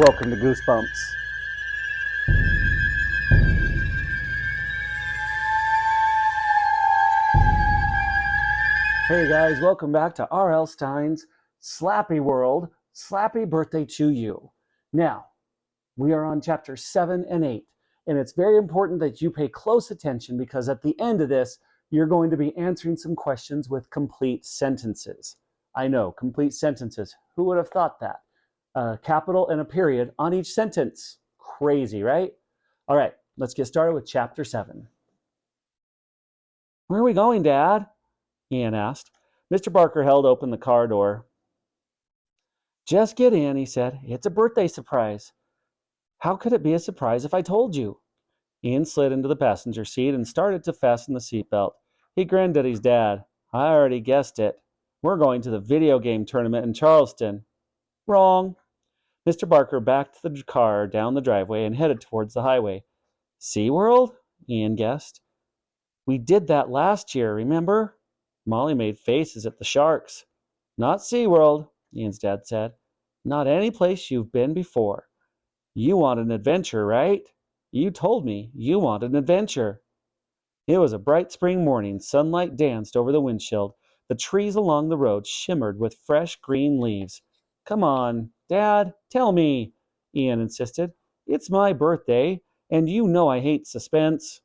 Welcome to Goosebumps. Hey guys, welcome back to R.L. Stine's Slappy World, Slappy Birthday to You. Now, we are on chapter 7 and 8, and it's very important that you pay close attention because at the end of this, you're going to be answering some questions with complete sentences. I know, complete sentences. Who would have thought that? A capital and a period on each sentence. Crazy, right? All right, let's get started with chapter 7. Where are we going, Dad? Ian asked. Mr. Barker held open the car door. Just get in, he said. It's a birthday surprise. How could it be a surprise if I told you? Ian slid into the passenger seat and started to fasten the seatbelt. He grinned at his dad. I already guessed it. We're going to the video game tournament in Charleston. Wrong. Mr. Barker backed the car down the driveway and headed towards the highway. SeaWorld? Ian guessed. We did that last year, remember? Molly made faces at the sharks. Not SeaWorld, Ian's dad said. Not any place you've been before. You want an adventure, right? You told me you want an adventure. It was a bright spring morning. Sunlight danced over the windshield. The trees along the road shimmered with fresh green leaves. Come on, Dad, tell me, Ian insisted. It's my birthday, and you know I hate suspense.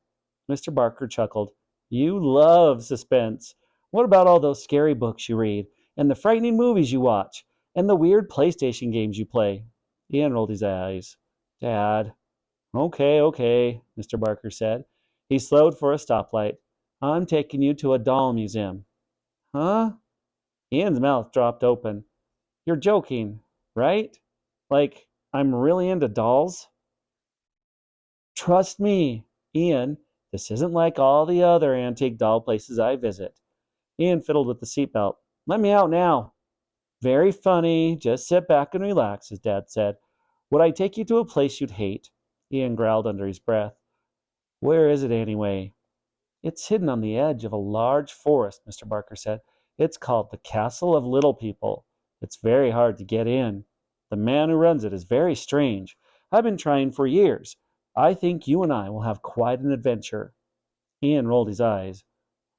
Mr. Barker chuckled. You love suspense. What about all those scary books you read, and the frightening movies you watch, and the weird PlayStation games you play? Ian rolled his eyes. Dad. Okay, Mr. Barker said. He slowed for a stoplight. I'm taking you to a doll museum. Huh? Ian's mouth dropped open. You're joking, right? Like, I'm really into dolls? Trust me, Ian, this isn't like all the other antique doll places I visit. Ian fiddled with the seatbelt. Let me out now. Very funny. Just sit back and relax, his dad said. Would I take you to a place you'd hate? Ian growled under his breath. Where is it anyway? It's hidden on the edge of a large forest, Mr. Barker said. It's called the Castle of Little People. It's very hard to get in. The man who runs it is very strange. I've been trying for years. I think you and I will have quite an adventure. Ian rolled his eyes.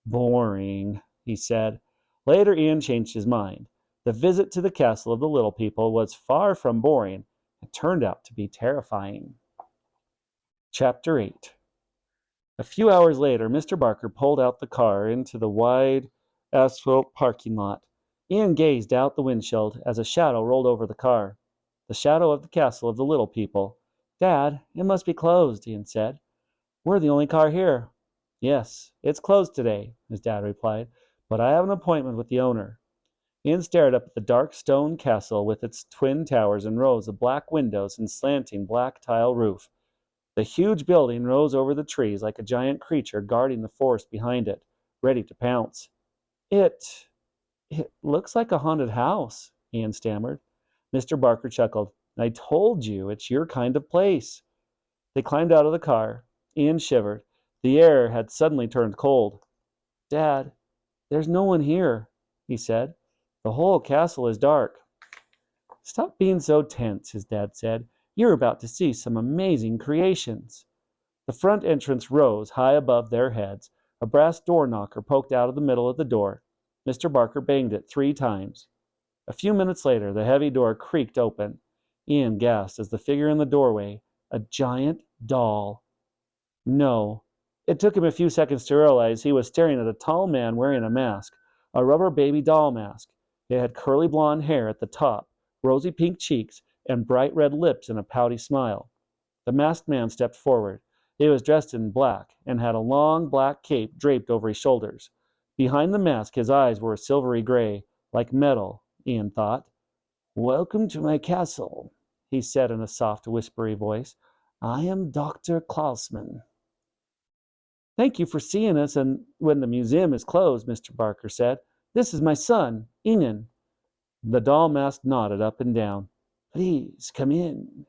Boring, he said. Later Ian changed his mind. The visit to the Castle of the Little People was far from boring. It turned out to be terrifying. Chapter 8. A few hours later, Mr. Barker pulled out the car into the wide asphalt parking lot. Ian gazed out the windshield as a shadow rolled over the car. The shadow of the Castle of the Little People. Dad, it must be closed, Ian said. We're the only car here. Yes, it's closed today, his dad replied, but I have an appointment with the owner. Ian stared up at the dark stone castle with its twin towers and rows of black windows and slanting black tile roof. The huge building rose over the trees like a giant creature guarding the forest behind it, ready to pounce. It looks like a haunted house, Ian stammered. Mr. Barker chuckled. I told you, it's your kind of place. They climbed out of the car. Ian shivered. The air had suddenly turned cold. Dad, there's no one here, he said. The whole castle is dark. Stop being so tense, his dad said. You're about to see some amazing creations. The front entrance rose high above their heads. A brass door knocker poked out of the middle of the door. Mr. Barker banged it 3 times. A few minutes later, the heavy door creaked open. Ian gasped as the figure in the doorway, a giant doll. No. It took him a few seconds to realize he was staring at a tall man wearing a mask, a rubber baby doll mask. It had curly blonde hair at the top, rosy pink cheeks, and bright red lips and a pouty smile. The masked man stepped forward. He was dressed in black and had a long black cape draped over his shoulders. Behind the mask, his eyes were silvery gray, like metal, Ian thought. Welcome to my castle, he said in a soft, whispery voice. I am Dr. Klausman. Thank you for seeing us and when the museum is closed, Mr. Barker said. This is my son, Ian. The doll mask nodded up and down. Please come in.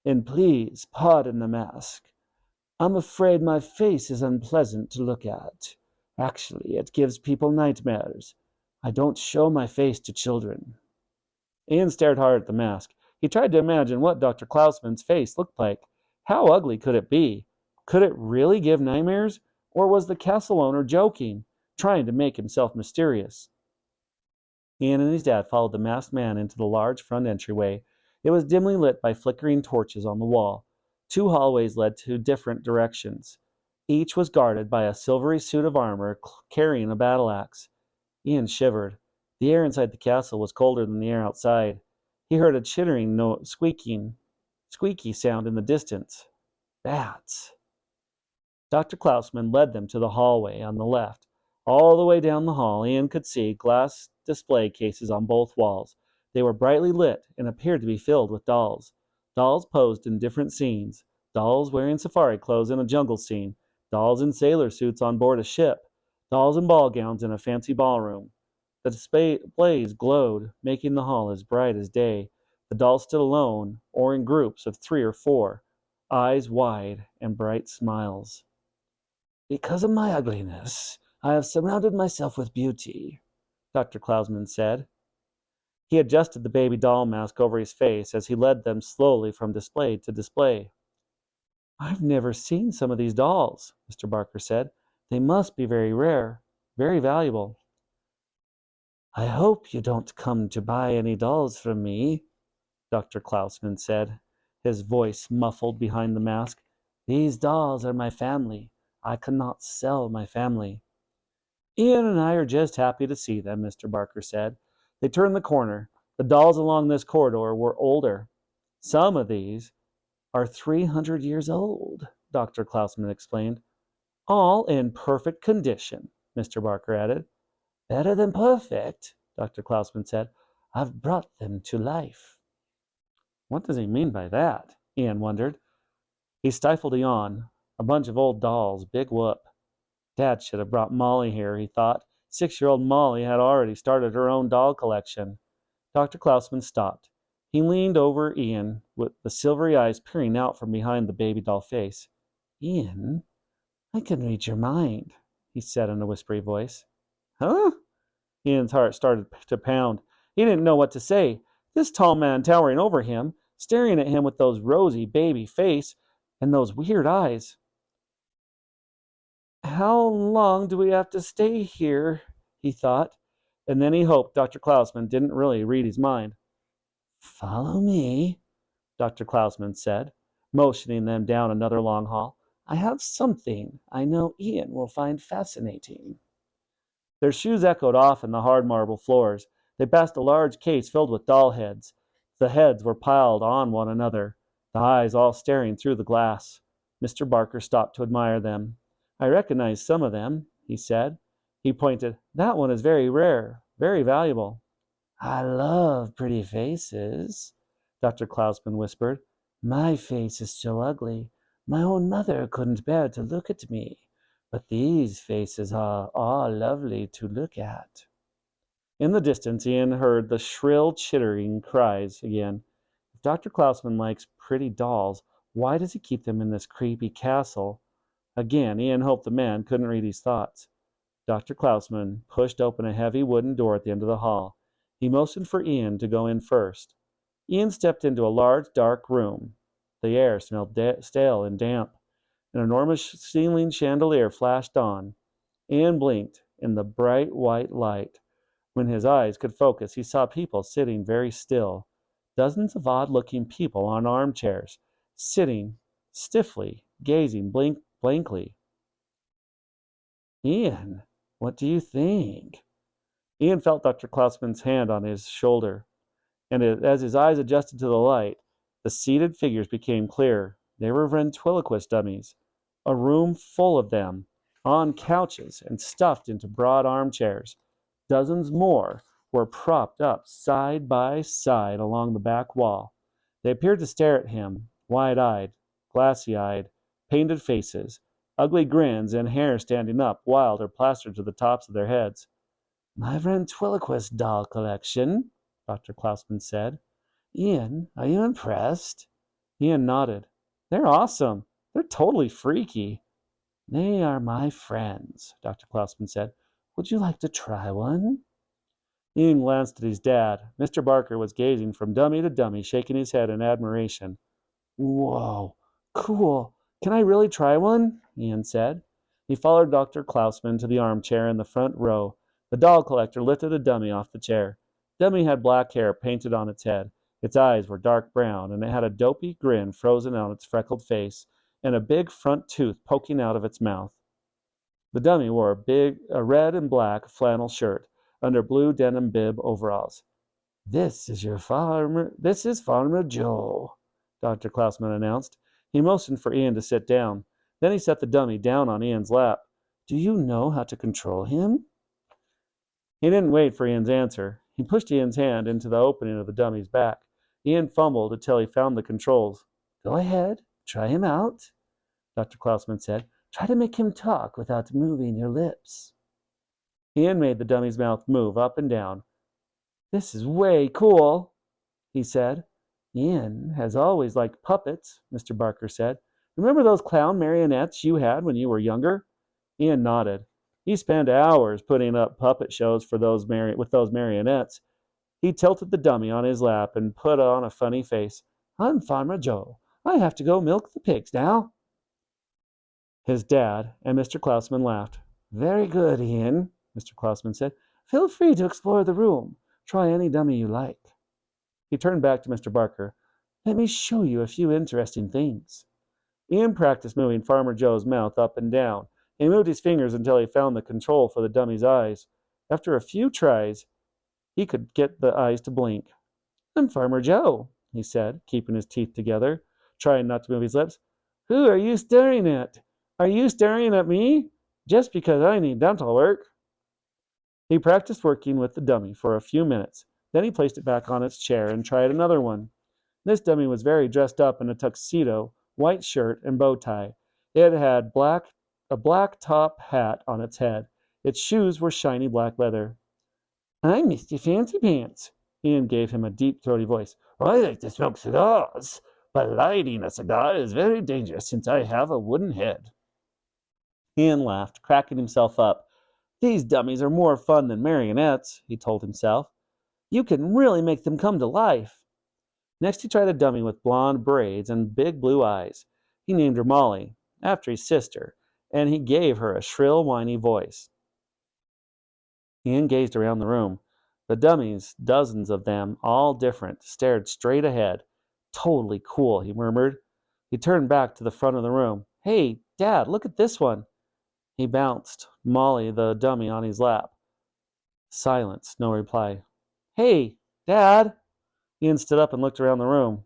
And please pardon the mask. I'm afraid my face is unpleasant to look at. Actually, it gives people nightmares. I don't show my face to children. Ian stared hard at the mask. He tried to imagine what Dr. Klausman's face looked like. How ugly could it be? Could it really give nightmares? Or was the castle owner joking, trying to make himself mysterious? Ian and his dad followed the masked man into the large front entryway. It was dimly lit by flickering torches on the wall. 2 hallways led to different directions. Each was guarded by a silvery suit of armor carrying a battle axe. Ian shivered. The air inside the castle was colder than the air outside. He heard a chittering, squeaky sound in the distance. Bats. Dr. Klausman led them to the hallway on the left. All the way down the hall, Ian could see glass display cases on both walls. They were brightly lit and appeared to be filled with dolls. Dolls posed in different scenes. Dolls wearing safari clothes in a jungle scene. Dolls in sailor suits on board a ship. Dolls in ball gowns in a fancy ballroom. The displays glowed, making the hall as bright as day. The dolls stood alone or in groups of 3 or 4, eyes wide and bright smiles. Because of my ugliness, I have surrounded myself with beauty, Dr. Klausman said. He adjusted the baby doll mask over his face as he led them slowly from display to display. I've never seen some of these dolls, Mr. Barker said. They must be very rare, very valuable. I hope you don't come to buy any dolls from me, Dr. Klausman said, his voice muffled behind the mask. These dolls are my family. I cannot sell my family. Ian and I are just happy to see them, Mr. Barker said. They turned the corner. The dolls along this corridor were older. Some of these are 300 years old, Dr. Klausman explained. All in perfect condition, Mr. Barker added. Better than perfect, Dr. Klausman said. I've brought them to life. What does he mean by that? Ian wondered. He stifled a yawn. A bunch of old dolls, big whoop. Dad should have brought Molly here, he thought. 6-year-old Molly had already started her own doll collection. Dr. Klausman stopped. He leaned over Ian, with the silvery eyes peering out from behind the baby doll face. Ian, I can read your mind, he said in a whispery voice. Huh? Ian's heart started to pound. He didn't know what to say. This tall man towering over him, staring at him with those rosy baby face and those weird eyes. How long do we have to stay here? He thought, and then he hoped Dr. Klausman didn't really read his mind. Follow me, Dr. Klausman said, motioning them down another long hall. I have something I know Ian will find fascinating. Their shoes echoed off in the hard marble floors. They passed a large case filled with doll heads. The heads were piled on one another, the eyes all staring through the glass. Mr. Barker stopped to admire them. I recognize some of them, he said. He pointed. That one is very rare, very valuable. I love pretty faces, Dr. Klausman whispered. My face is so ugly. My own mother couldn't bear to look at me. But these faces are all lovely to look at. In the distance, Ian heard the shrill, chittering cries again. If Dr. Klausman likes pretty dolls, why does he keep them in this creepy castle? Again, Ian hoped the man couldn't read his thoughts. Dr. Klausman pushed open a heavy wooden door at the end of the hall. He motioned for Ian to go in first. Ian stepped into a large, dark room. The air smelled stale and damp. An enormous ceiling chandelier flashed on. Ian blinked in the bright white light. When his eyes could focus, he saw people sitting very still. Dozens of odd-looking people on armchairs, sitting stiffly, gazing blankly. Ian, what do you think? Ian felt Dr. Klausman's hand on his shoulder, and as his eyes adjusted to the light, the seated figures became clearer. They were ventriloquist dummies, a room full of them, on couches and stuffed into broad armchairs. Dozens more were propped up side by side along the back wall. They appeared to stare at him, wide-eyed, glassy-eyed, painted faces, ugly grins and hair standing up, wild or plastered to the tops of their heads. My ventriloquist doll collection, Dr. Klausman said. Ian, are you impressed? Ian nodded. They're awesome. They're totally freaky. They are my friends, Dr. Klausman said. Would you like to try one? Ian glanced at his dad. Mr. Barker was gazing from dummy to dummy, shaking his head in admiration. Whoa, cool. Can I really try one? Ian said. He followed Dr. Klausman to the armchair in the front row. The doll collector lifted a dummy off the chair. Dummy had black hair painted on its head. Its eyes were dark brown, and it had a dopey grin frozen on its freckled face, and a big front tooth poking out of its mouth. The dummy wore a red and black flannel shirt under blue denim bib overalls. This is Farmer Joe, Dr. Klausman announced. He motioned for Ian to sit down. Then he set the dummy down on Ian's lap. Do you know how to control him? He didn't wait for Ian's answer. He pushed Ian's hand into the opening of the dummy's back. Ian fumbled until he found the controls. Go ahead, try him out, Dr. Klausman said. Try to make him talk without moving your lips. Ian made the dummy's mouth move up and down. This is way cool, he said. Ian has always liked puppets, Mr. Barker said. Remember those clown marionettes you had when you were younger? Ian nodded. He spent hours putting up puppet shows for with those marionettes. He tilted the dummy on his lap and put on a funny face. I'm Farmer Joe. I have to go milk the pigs now. His dad and Mr. Klausman laughed. Very good, Ian, Mr. Klausman said. Feel free to explore the room. Try any dummy you like. He turned back to Mr. Barker. Let me show you a few interesting things. Ian practiced moving Farmer Joe's mouth up and down. He moved his fingers until he found the control for the dummy's eyes. After a few tries, he could get the eyes to blink. I'm Farmer Joe, he said, keeping his teeth together, trying not to move his lips. Who are you staring at? Are you staring at me? Just because I need dental work. He practiced working with the dummy for a few minutes. Then he placed it back on its chair and tried another one. This dummy was very dressed up in a tuxedo, white shirt, and bow tie. It had a black top hat on its head. Its shoes were shiny black leather. I'm Mr. Fancy Pants. Ian gave him a deep, throaty voice. I like to smoke cigars, but lighting a cigar is very dangerous since I have a wooden head. Ian laughed, cracking himself up. These dummies are more fun than marionettes, he told himself. You can really make them come to life. Next he tried a dummy with blonde braids and big blue eyes. He named her Molly, after his sister, and he gave her a shrill, whiny voice. Ian gazed around the room. The dummies, dozens of them, all different, stared straight ahead. Totally cool, he murmured. He turned back to the front of the room. Hey, Dad, look at this one. He bounced Molly, the dummy, on his lap. Silence, no reply. Hey, Dad! Ian stood up and looked around the room.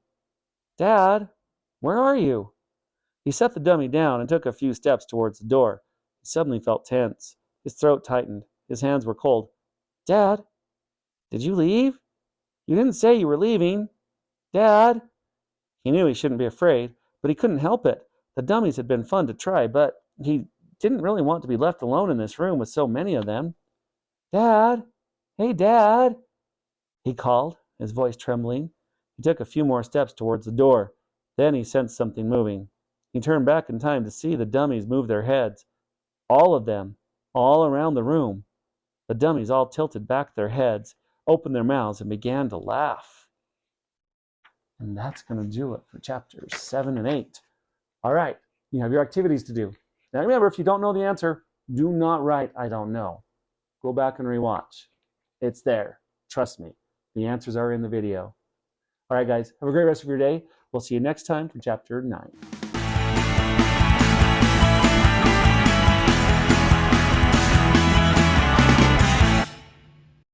Dad, where are you? He set the dummy down and took a few steps towards the door. He suddenly felt tense. His throat tightened. His hands were cold. Dad, did you leave? You didn't say you were leaving. Dad! He knew he shouldn't be afraid, but he couldn't help it. The dummies had been fun to try, but he didn't really want to be left alone in this room with so many of them. Dad! Hey, Dad! He called, his voice trembling. He took a few more steps towards the door. Then he sensed something moving. He turned back in time to see the dummies move their heads. All of them, all around the room. The dummies all tilted back their heads, opened their mouths, and began to laugh. And that's going to do it for chapters 7 and 8. All right, you have your activities to do. Now remember, if you don't know the answer, do not write, I don't know. Go back and rewatch. It's there. Trust me. The answers are in the video. All right, guys, have a great rest of your day. We'll see you next time for chapter 9.